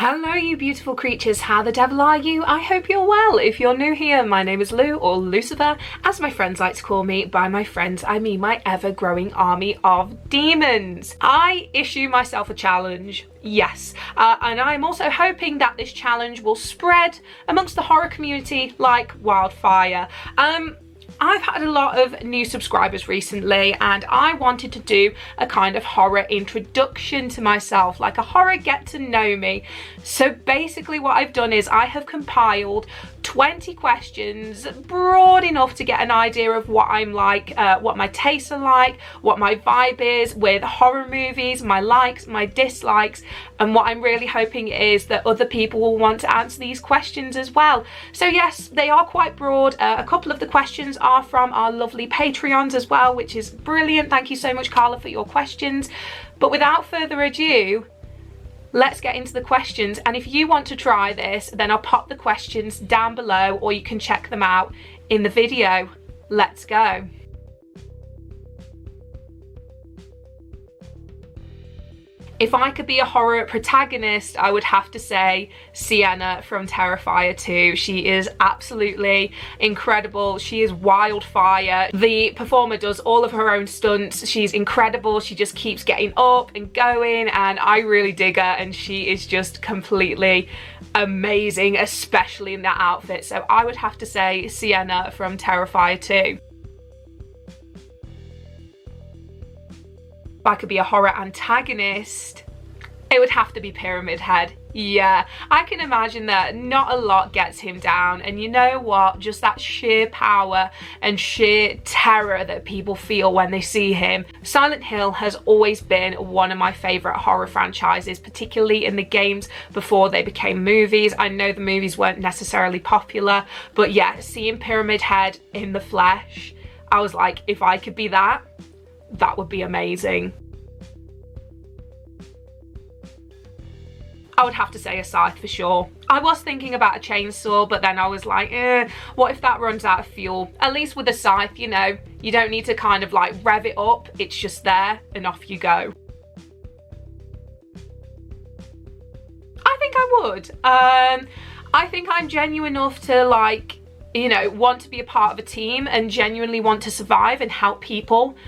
Hello you beautiful creatures, how the devil are you? I hope you're well. If you're new here, my name is Lou, or Lucifer, as my friends like to call me. By my friends, I mean my ever-growing army of demons. I issue myself a challenge, yes, and I'm also hoping that this challenge will spread amongst the horror community like wildfire. I've had a lot of new subscribers recently and I wanted to do a kind of horror introduction to myself, like a horror get to know me. So basically what I've done is I have compiled 20 questions, broad enough to get an idea of what I'm like, what my tastes are like, what my vibe is with horror movies, my likes, my dislikes, and what I'm really hoping is that other people will want to answer these questions as well. So yes, they are quite broad. A couple of the questions are from our lovely Patreons as well, which is brilliant. Thank you so much, Carla, for your questions. But without further ado, let's get into the questions, and if you want to try this, then I'll pop the questions down below or you can check them out in the video. Let's go. If I could be a horror protagonist, I would have to say Sienna from Terrifier 2. She is absolutely incredible. She is wildfire. The performer does all of her own stunts. She's incredible. She just keeps getting up and going, and I really dig her, and she is just completely amazing, especially in that outfit. So I would have to say Sienna from Terrifier 2. If I could be a horror antagonist, it would have to be Pyramid Head. Yeah, I can imagine that not a lot gets him down, and you know what, just that sheer power and sheer terror that people feel when they see him. Silent Hill has always been one of my favourite horror franchises, particularly in the games before they became movies. I know the movies weren't necessarily popular, but yeah, seeing Pyramid Head in the flesh, I was like, if I could be that, that would be amazing. I would have to say a scythe for sure. I was thinking about a chainsaw, but then I was like, what if that runs out of fuel? At least with a scythe, you know, you don't need to kind of like rev it up. It's just there and off you go. I think I would. I think I'm genuine enough to, like, you know, want to be a part of a team and genuinely want to survive and help people.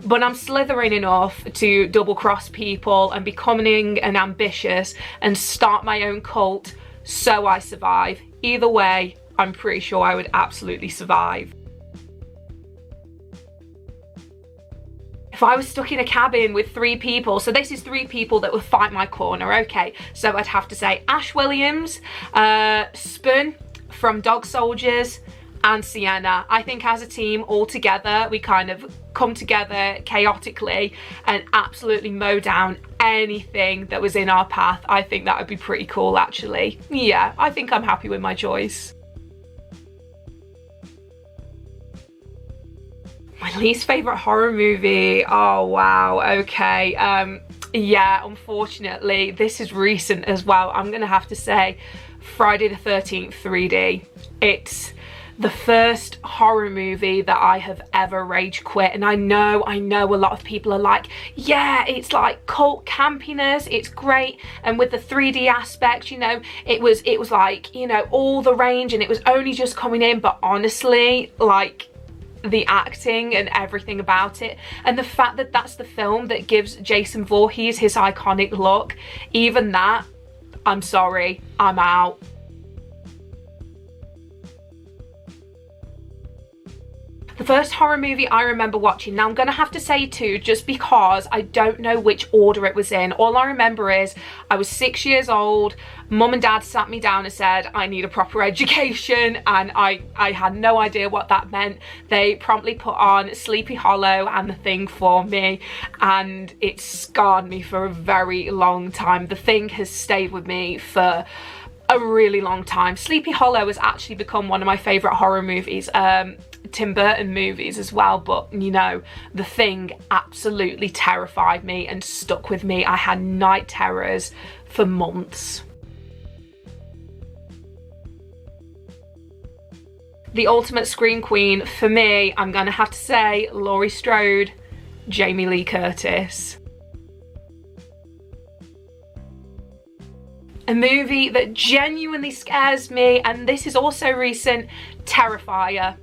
But I'm slithering enough to double cross people and be cunning and ambitious and start my own cult so I survive. Either way, I'm pretty sure I would absolutely survive. If I was stuck in a cabin with 3 people, so this is 3 people that would fight my corner, okay, so I'd have to say Ash Williams, Spoon from Dog Soldiers, and Sienna. I think as a team all together, we kind of come together chaotically and absolutely mow down anything that was in our path. I think that would be pretty cool, actually. Yeah, I think I'm happy with my choice. My least favourite horror movie, oh wow, okay. Yeah, unfortunately, this is recent as well. I'm gonna have to say Friday the 13th 3D. It's the first horror movie that I have ever rage quit, and I know a lot of people are like, yeah, it's like cult campiness, it's great, and with the 3D aspect, you know, it was like, you know, all the range, and it was only just coming in. But honestly, like, the acting and everything about it, and the fact that that's the film that gives Jason Voorhees his iconic look, even that, I'm sorry, I'm out. The first horror movie I remember watching, now I'm going to have to say 2 just because I don't know which order it was in. All I remember is I was 6 years old, Mum and Dad sat me down and said I need a proper education, and I had no idea what that meant. They promptly put on Sleepy Hollow and The Thing for me, and it scarred me for a very long time. The Thing has stayed with me for a really long time. Sleepy Hollow has actually become one of my favourite horror movies. Tim Burton movies as well, but you know, The Thing absolutely terrified me and stuck with me. I had night terrors for months. The ultimate scream queen for me, I'm gonna have to say Laurie Strode, Jamie Lee Curtis. A movie that genuinely scares me, and this is also recent, Terrifier.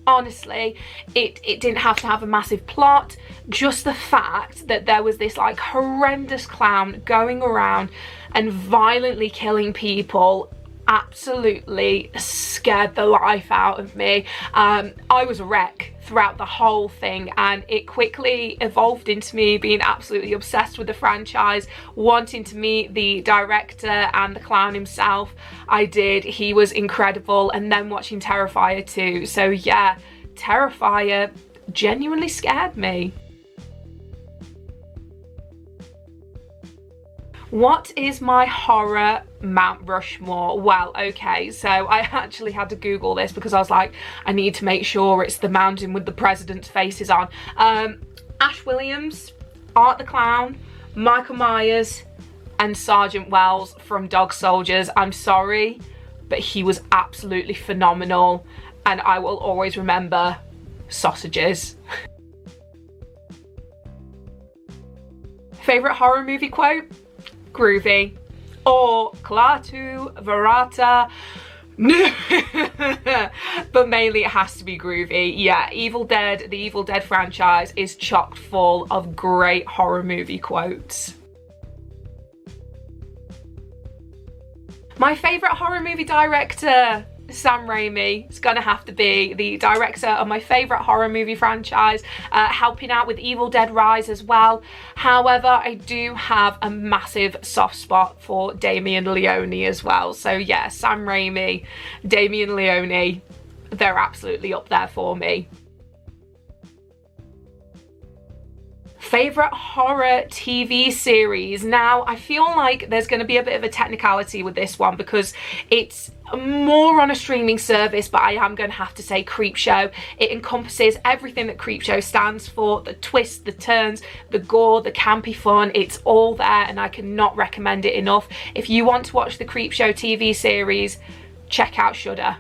Honestly, it didn't have to have a massive plot. Just the fact that there was this like horrendous clown going around and violently killing people absolutely scared the life out of me. I was a wreck throughout the whole thing, and it quickly evolved into me being absolutely obsessed with the franchise, wanting to meet the director and the clown himself. I did. He was incredible. And then watching Terrifier 2. So yeah, Terrifier genuinely scared me. What is my horror Mount Rushmore? Well, okay, so I actually had to Google this because I was like, I need to make sure it's the mountain with the president's faces on. Ash Williams, Art the Clown, Michael Myers, and Sergeant Wells from Dog Soldiers. I'm sorry, but he was absolutely phenomenal, and I will always remember sausages. Favorite horror movie quote? Groovy. Or Klaatu Verata. But mainly it has to be groovy. Yeah, Evil Dead, the Evil Dead franchise is chock full of great horror movie quotes. My favourite horror movie director, Sam Raimi. It's gonna have to be the director of my favourite horror movie franchise, helping out with Evil Dead Rise as well. However, I do have a massive soft spot for Damien Leone as well. So yeah, Sam Raimi, Damien Leone, they're absolutely up there for me. Favorite horror TV series? Now, I feel like there's going to be a bit of a technicality with this one because it's more on a streaming service, but I am going to have to say Creepshow. It encompasses everything that Creepshow stands for: the twists, the turns, the gore, the campy fun. It's all there, and I cannot recommend it enough. If you want to watch the Creepshow TV series, check out Shudder.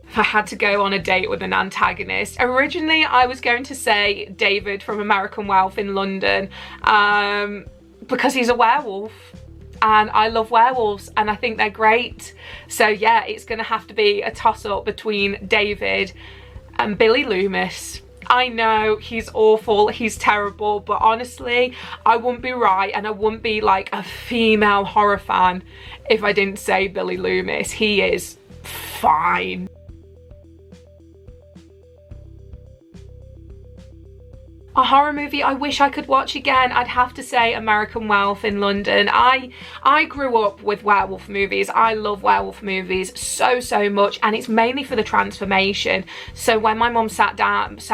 If I had to go on a date with an antagonist, originally I was going to say David from American Wealth in London, because he's a werewolf and I love werewolves and I think they're great. So yeah, it's gonna have to be a toss-up between David and Billy Loomis. I know he's awful, he's terrible, but honestly, I wouldn't be right and I wouldn't be like a female horror fan if I didn't say Billy Loomis. He is fine. A horror movie I wish I could watch again, I'd have to say American Wealth in London. I grew up with werewolf movies. I love werewolf movies so much, and it's mainly for the transformation. So when my mum sat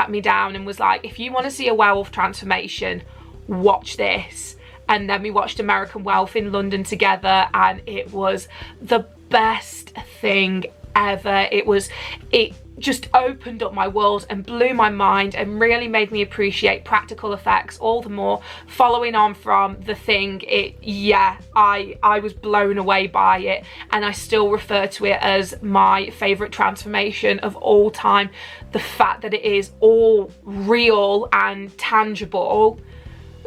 me down and was like, if you want to see a werewolf transformation, watch this. And then we watched American Wealth in London together, and it was the best thing ever. It just opened up my world and blew my mind and really made me appreciate practical effects all the more. Following on from The Thing, I was blown away by it, and I still refer to it as my favourite transformation of all time. The fact that it is all real and tangible,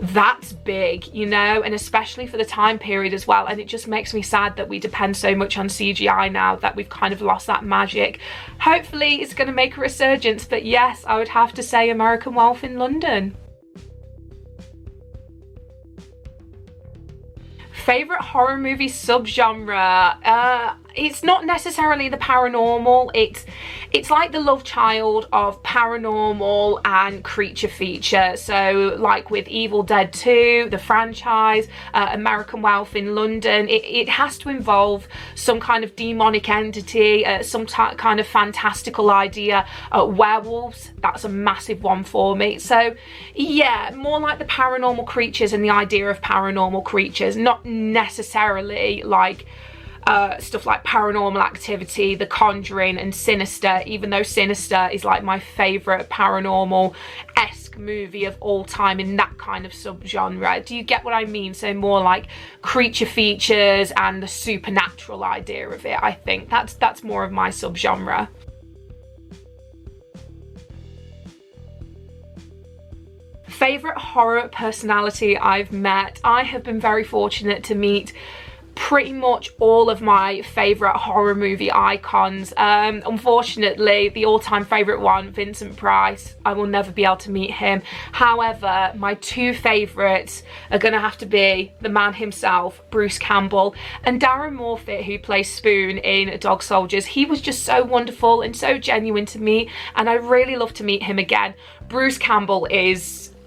that's big, you know, and especially for the time period as well. And it just makes me sad that we depend so much on CGI now, that we've kind of lost that magic. Hopefully it's going to make a resurgence, but yes, I would have to say American Wealth in London. Favorite horror movie subgenre? It's not necessarily the paranormal. It's like the love child of paranormal and creature feature. So like with Evil Dead 2, the franchise, American Wealth in London, it has to involve some kind of demonic entity, some kind of fantastical idea. Werewolves, that's a massive one for me. So yeah, more like the paranormal creatures and the idea of paranormal creatures, not necessarily like stuff like Paranormal Activity, The Conjuring and Sinister, even though Sinister is like my favourite paranormal-esque movie of all time in that kind of subgenre. Do you get what I mean? So more like creature features and the supernatural idea of it. I think that's more of my subgenre. Favorite horror personality I've met. I have been very fortunate to meet pretty much all of my favorite horror movie icons. Unfortunately, the all-time favorite one, Vincent Price, I will never be able to meet him. However, my two favorites are gonna have to be the man himself, Bruce Campbell, and Darren Morfitt, who plays Spoon in Dog Soldiers. He was just so wonderful and so genuine to me, and I really love to meet him again. Bruce Campbell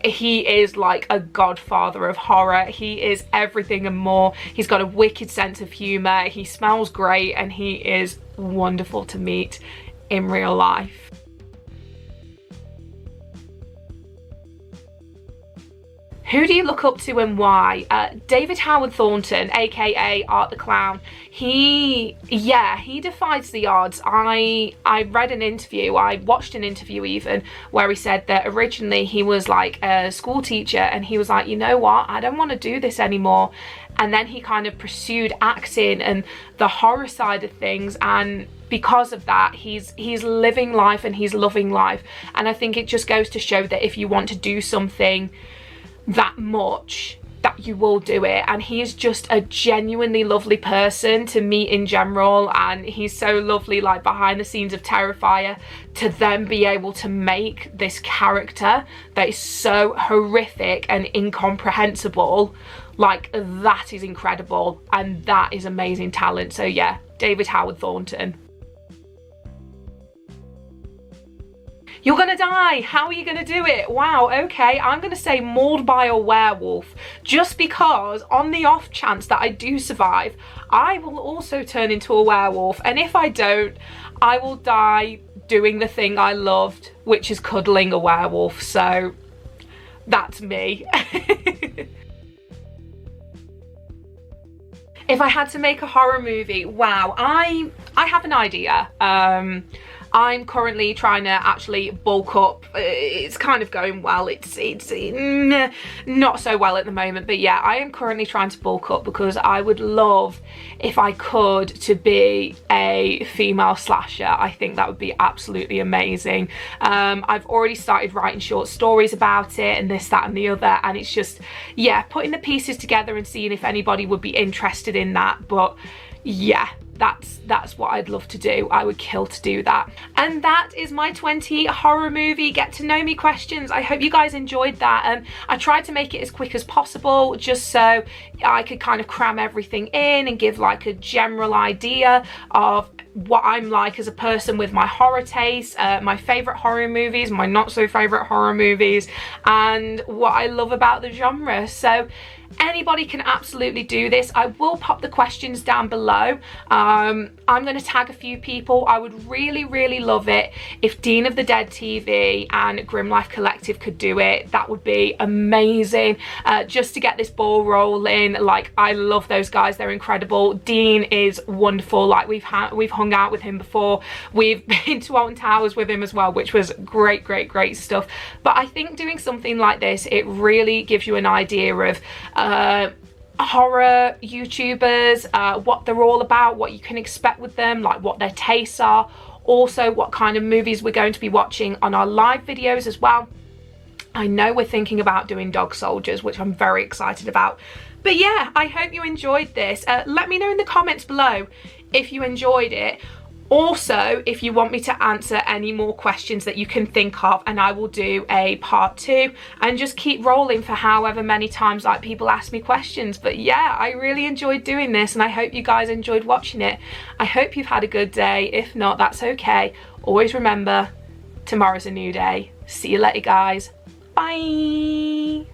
he is like a godfather of horror. He is everything and more. He's got a wicked sense of humor. He smells great, and he is wonderful to meet in real life. Who do you look up to and why? David Howard Thornton, aka Art the Clown. He defies the odds. I read an interview, I watched an interview even, where he said that originally he was like a school teacher, and he was like, you know what, I don't want to do this anymore. And then he kind of pursued acting and the horror side of things, and because of that, he's living life and he's loving life. And I think it just goes to show that if you want to do something that much, that you will do it. And he is just a genuinely lovely person to meet in general, and he's so lovely, like behind the scenes of Terrifier, to then be able to make this character that is so horrific and incomprehensible. Like, that is incredible, and that is amazing talent. So yeah, David Howard Thornton. You're gonna die. How are you gonna do it? Wow, okay, I'm gonna say mauled by a werewolf, just because on the off chance that I do survive, I will also turn into a werewolf. And if I don't, I will die doing the thing I loved, which is cuddling a werewolf. So that's me. If I had to make a horror movie, wow, I have an idea. I'm currently trying to actually bulk up. It's kind of going well. It's not so well at the moment, but yeah, I am currently trying to bulk up because I would love, if I could, to be a female slasher. I think that would be absolutely amazing. I've already started writing short stories about it and this, that and the other, and it's just, yeah, putting the pieces together and seeing if anybody would be interested in that. But yeah, that's what I'd love to do. I would kill to do that. And that is my 20 horror movie get to know me questions. I hope you guys enjoyed that. I tried to make it as quick as possible, just so I could kind of cram everything in and give like a general idea of what I'm like as a person with my horror taste, my favorite horror movies, my not so favorite horror movies, and what I love about the genre. So anybody can absolutely do this. I will pop the questions down below. I'm going to tag a few people. I would really love it if Dean of the Dead TV and Grim Life Collective could do it. That would be amazing, just to get this ball rolling. Like, I love those guys, they're incredible. Dean is wonderful. Like, we've hung out with him before, we've been to Alton Towers with him as well, which was great stuff. But I think doing something like this, it really gives you an idea of horror YouTubers, what they're all about, what you can expect with them, like what their tastes are, also what kind of movies we're going to be watching on our live videos as well. I know we're thinking about doing Dog Soldiers, which I'm very excited about. But yeah, I hope you enjoyed this. Let me know in the comments below if you enjoyed it. Also, if you want me to answer any more questions that you can think of, and I will do a part 2 and just keep rolling for however many times like people ask me questions. But yeah, I really enjoyed doing this, and I hope you guys enjoyed watching it. I hope you've had a good day. If not, that's okay. Always remember, tomorrow's a new day. See you later, guys. Bye.